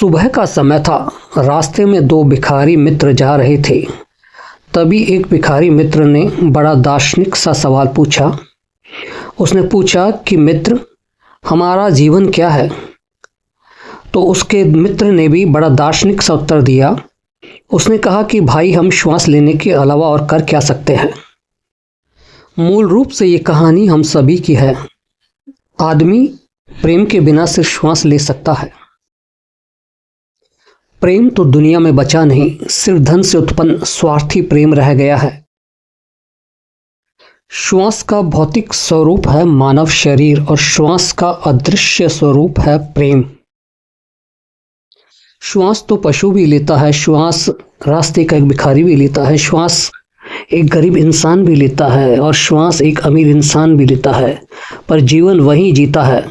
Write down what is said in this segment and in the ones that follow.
सुबह का समय था। रास्ते में दो भिखारी मित्र जा रहे थे। तभी एक भिखारी मित्र ने बड़ा दार्शनिक सा सवाल पूछा। उसने पूछा कि मित्र, हमारा जीवन क्या है? तो उसके मित्र ने भी बड़ा दार्शनिक सा उत्तर दिया। उसने कहा कि भाई, हम श्वास लेने के अलावा और कर क्या सकते हैं। मूल रूप से ये कहानी हम सभी की है। आदमी प्रेम के बिना सिर्फ श्वास ले सकता है। प्रेम तो दुनिया में बचा नहीं, सिर्फ धन से उत्पन्न स्वार्थी प्रेम रह गया है। श्वास का भौतिक स्वरूप है मानव शरीर और श्वास का अदृश्य स्वरूप है प्रेम। श्वास तो पशु भी लेता है, श्वास रास्ते का एक भिखारी भी लेता है, श्वास एक गरीब इंसान भी लेता है और श्वास एक अमीर इंसान भी लेता है। पर जीवन वही जीता है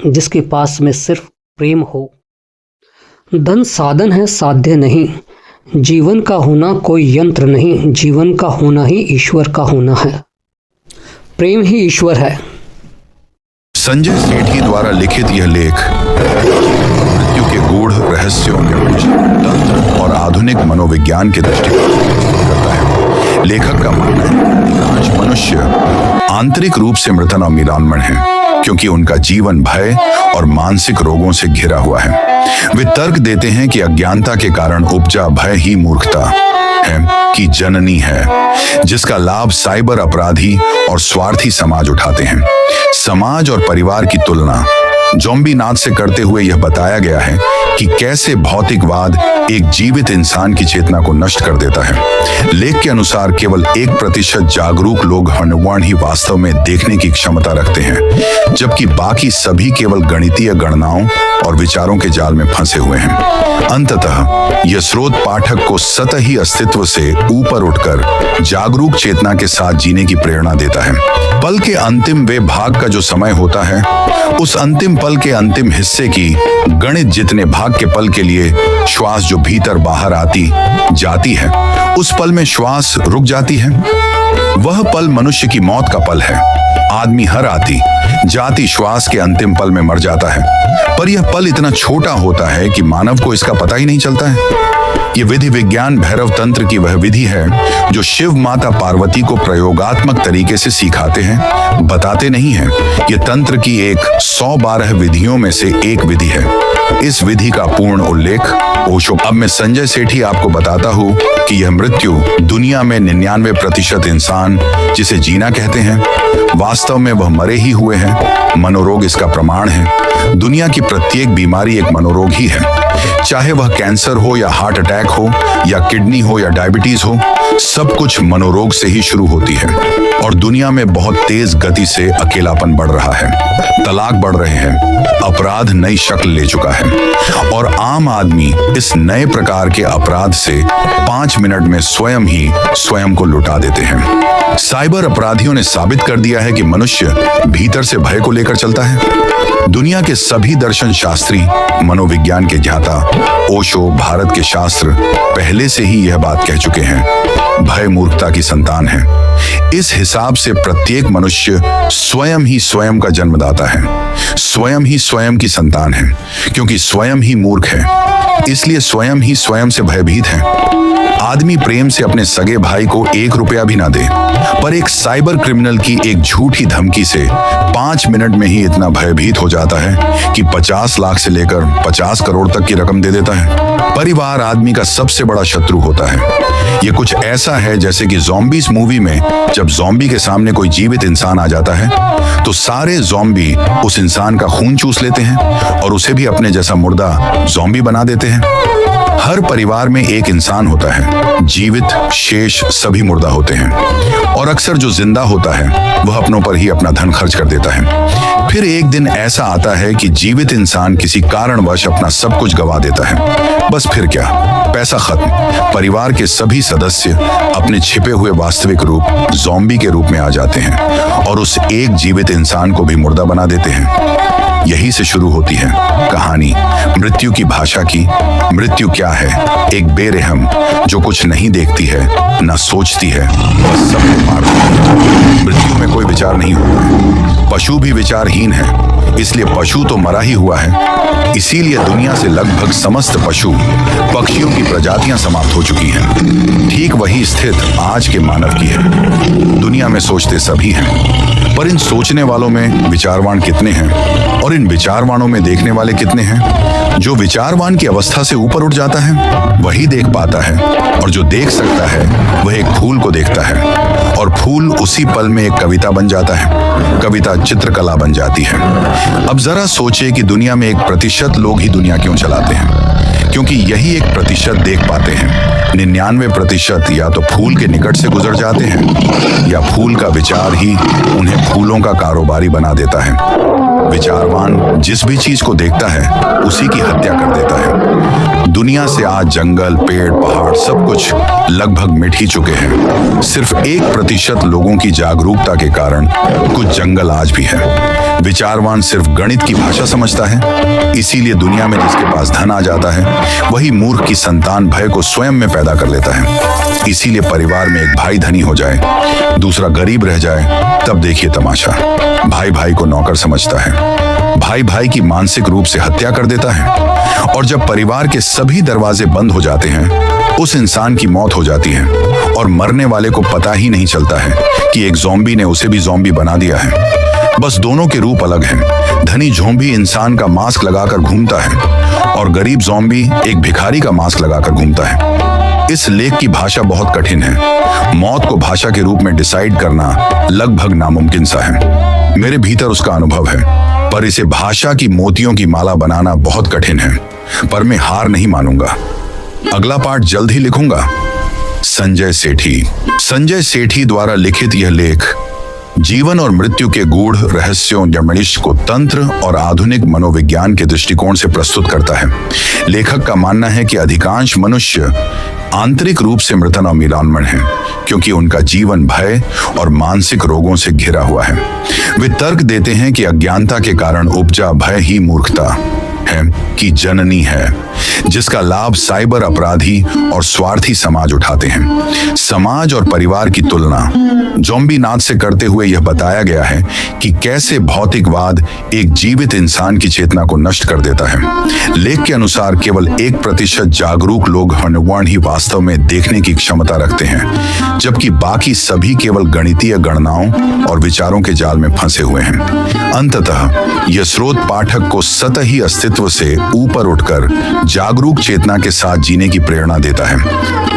जिसके पास में सिर्फ प्रेम हो। धन साधन है, साध्य नहीं। जीवन का होना कोई यंत्र नहीं, जीवन का होना ही ईश्वर का होना है। प्रेम ही ईश्वर है। संजय सेठी द्वारा लिखित यह लेख मृत्यु के गूढ़ रहस्यों तंत्र और आधुनिक मनोविज्ञान के दृष्टिकोण करता है। लेखक का मानना है कि आज मनुष्य आंतरिक रूप से मृतन और मीरानमण है, क्योंकि उनका जीवन भय और मानसिक रोगों से घिरा हुआ है। वे तर्क देते हैं कि अज्ञानता के कारण उपजा भय ही मूर्खता है कि जननी है, जिसका लाभ साइबर अपराधी और स्वार्थी समाज उठाते हैं। समाज और परिवार की तुलना ज़ॉम्बी नाच से करते हुए यह बताया गया है कि कैसे भौतिकवाद एक जीवित इंसान की चेतना को नष्ट कर देता है। लेख के अनुसार केवल 1% जागरूक लोग हणुवण ही वास्तव में देखने की क्षमता रखते हैं, जबकि बाकी सभी केवल गणितीय गणनाओं और विचारों के जाल में फंसे हुए हैं। अंततः यह स्रोत पाठक को सतही अस्तित्व से ऊपर उठकर जागरूक चेतना के साथ जीने की प्रेरणा देता है। पल के अंतिम वे भाग का जो समय होता है, उस अंतिम पल के अंतिम हिस्से की गणित जितने भाग के पल के लिए श्वास जो भीतर बाहर आती जाती है, उस पल में श्वास रुक जाती है। वह पल मनुष्य की मौत का पल है। आदमी हर आती जाती श्वास के अंतिम पल में मर जाता है, पर यह पल इतना छोटा होता है कि मानव को इसका पता ही नहीं चलता है। ये विधि विज्ञान भैरव तंत्र की वह विधि है जो शिव माता पार्वती को प्रयोगात्मक तरीके से सिखाते हैं, बताते नहीं हैं। ये तंत्र की एक 112 विधियों में से एक विधि है। इस विधि का पूर्ण उल्लेख ओशो। अब मैं संजय सेठी आपको बताता हूँ कि यह मृत्यु दुनिया में 99% इंसान जिसे जीना कहते हैं, वास्तव में वह मरे ही हुए हैं। मनोरोग इसका प्रमाण है। दुनिया की प्रत्येक बीमारी एक मनोरोग ही है, चाहे वह कैंसर हो या हार्ट अटैक हो या किडनी हो या डायबिटीज हो, सब कुछ मनोरोग से ही शुरू होती है। और दुनिया में बहुत तेज गति से अकेलापन बढ़ रहा है, तलाक बढ़ रहे हैं, अपराध नई शक्ल ले चुका है और आम आदमी इस नए प्रकार के अपराध से 5 मिनट में स्वयं ही स्वयं को लुटा देते हैं। साइबर अपराधियों ने साबित कर दिया है कि मनुष्य भीतर से भय को लेकर चलता है। दुनिया के सभी दर्शन शास्त्री, मनोविज्ञान के ज्ञाता, ओशो, भारत के शास्त्र पहले से ही यह बात कह चुके हैं, भय मूर्खता की संतान है। इस हिसाब से प्रत्येक मनुष्य स्वयं ही स्वयं का जन्मदाता है, स्वयं ही स्वयं की संतान है, क्योंकि स्वयं ही मूर्ख है, इसलिए स्वयं ही स्वयं से भयभीत है। आदमी प्रेम से अपने सगे भाई को 1 रुपया भी ना दे, पर एक साइबर क्रिमिनल की एक झूठी धमकी से 5 मिनट में ही इतना भयभीत हो जाता है कि 50 लाख से लेकर 50 करोड़ तक की रकम दे देता है। परिवार आदमी का सबसे बड़ा शत्रु होता है। ये कुछ ऐसा है जैसे कि ज़ॉम्बीज़ मूवी में जब ज़ॉम्बी के सामने कोई जीवित इंसान आ जाता है तो सारे ज़ॉम्बी उस इंसान का खून चूस लेते हैं और उसे भी अपने जैसा मुर्दा ज़ॉम्बी बना देते हैं। हर परिवार में एक इंसान होता है, जीवित शेष सभी मुर्दा होते हैं, और अक्सर जो जिंदा होता है वह अपनों पर ही अपना धन खर्च कर देता है। फिर एक दिन ऐसा आता है कि जीवित इंसान किसी कारणवश अपना सब कुछ गवा देता है। बस फिर क्या, पैसा खत्म। परिवार के सभी सदस्य अपने छिपे हुए वास्तविक रूप ज़ॉम्बी के रूप में आ जाते हैं और उस एक जीवित इंसान को भी मुर्दा बना देते हैं। यही से शुरू होती है कहानी मृत्यु की भाषा की। मृत्यु क्या है? एक बेरहम जो कुछ नहीं देखती है, न सोचती है, बस सबको मार देती है। मृत्यु में कोई विचार नहीं होता। पशु भी विचारहीन है, इसलिए पशु तो मरा ही हुआ है। इसीलिए दुनिया से लगभग समस्त पशु पक्षियों की प्रजातियां समाप्त हो चुकी हैं। ठीक वही स्थिति आज के मानव की है। दुनिया में सोचते सभी हैं, पर इन सोचने वालों में विचारवान कितने हैं और इन विचारवानों में देखने वाले कितने हैं? जो विचारवान की अवस्था से ऊपर उठ जाता है वही देख पाता है, और जो देख सकता है वह एक फूल को देखता है, और फूल उसी पल में एक कविता बन जाता है। कविता चित्रकला बन जाती है। अब जरा सोचिए कि दुनिया में 1% लोग ही दुनिया क्यों चलाते हैं? क्योंकि यही 1% देख पाते हैं। 99% या तो फूल के निकट से गुजर जाते हैं, या फूल का विचार ही उन्हें फूलों का कारोबारी बना देता है। विचारवान जिस भी चीज को देखता है उसी की हत्या कर देता है। दुनिया से आज जंगल, पेड़, पहाड़ सब कुछ लगभग मिट ही चुके हैं। सिर्फ 1% लोगों की जागरूकता के कारण कुछ जंगल आज भी है। विचारवान सिर्फ गणित की भाषा समझता है। इसीलिए दुनिया में जिसके पास धन आ जाता है वही मूर्ख की संतान भय को स्वयं में पैदा कर लेता है। इसीलिए परिवार में एक भाई धनी हो जाए, दूसरा गरीब रह जाए, तब देखिए तमाशा। भाई भाई को नौकर समझता है, भाई भाई की मानसिक रूप से हत्या कर देता है, और जब परिवार के सभी दरवाजे बंद हो जाते हैं उस इंसान की मौत हो जाती है, और मरने वाले को पता ही नहीं चलता है कि एक ज़ॉम्बी ने उसे भी ज़ॉम्बी बना दिया है। बस दोनों के रूप अलग हैं। धनी ज़ॉम्बी इंसान का मास्क लगाकर घूमता है, और गरीब ज़ॉम्बी एक भिखारी का मास्क लगाकर घूमता है। इस लेख की भाषा बहुत कठिन है। मौत को भाषा के रूप में डिसाइड करना लगभग नामुमकिन सा है। मेरे भीतर उसका अनुभव है, पर इसे भाषा की मोतियों की माला बनाना बहुत कठिन है। पर मैं हार नहीं मानूंगा। अगला पार्ट जल्द ही लिखूंगा। संजय सेठी द्वारा लिखित यह लेख जीवन और मृत्यु के गूढ़ रहस्यों या मनुष्य को तंत्र और आधुनिक मनोविज्ञान के दृष्टिकोण से प्रस्तुत करता है। लेखक का मानना है कि अधिकांश मनुष्य आंतरिक रूप से मृतन और मीलान्मण है, क्योंकि उनका जीवन भय और मानसिक रोगों से घिरा हुआ है। वे तर्क देते हैं कि अज्ञानता के कारण उपजा भय ही मूर्खता है कि जननी है, जिसका लाभ साइबर अपराधी और स्वार्थी समाज उठाते हैं। समाज और परिवार की तुलना ज़ॉम्बी नाथ से करते हुए यह बताया गया है कि कैसे भौतिकवाद एक जीवित इंसान की चेतना को नष्ट कर देता है। लेख के अनुसार केवल 1% जागरूक लोग हनुवर्ण ही वास्तव में देखने की क्षमता रखते हैं, जबकि बाकी सभी केवल गणितीय गणनाओं और विचारों के जाल में फंसे हुए हैं। अंततः यह स्रोत पाठक को सतही अस्तित्व से ऊपर उठकर जागरूक चेतना के साथ जीने की प्रेरणा देता है।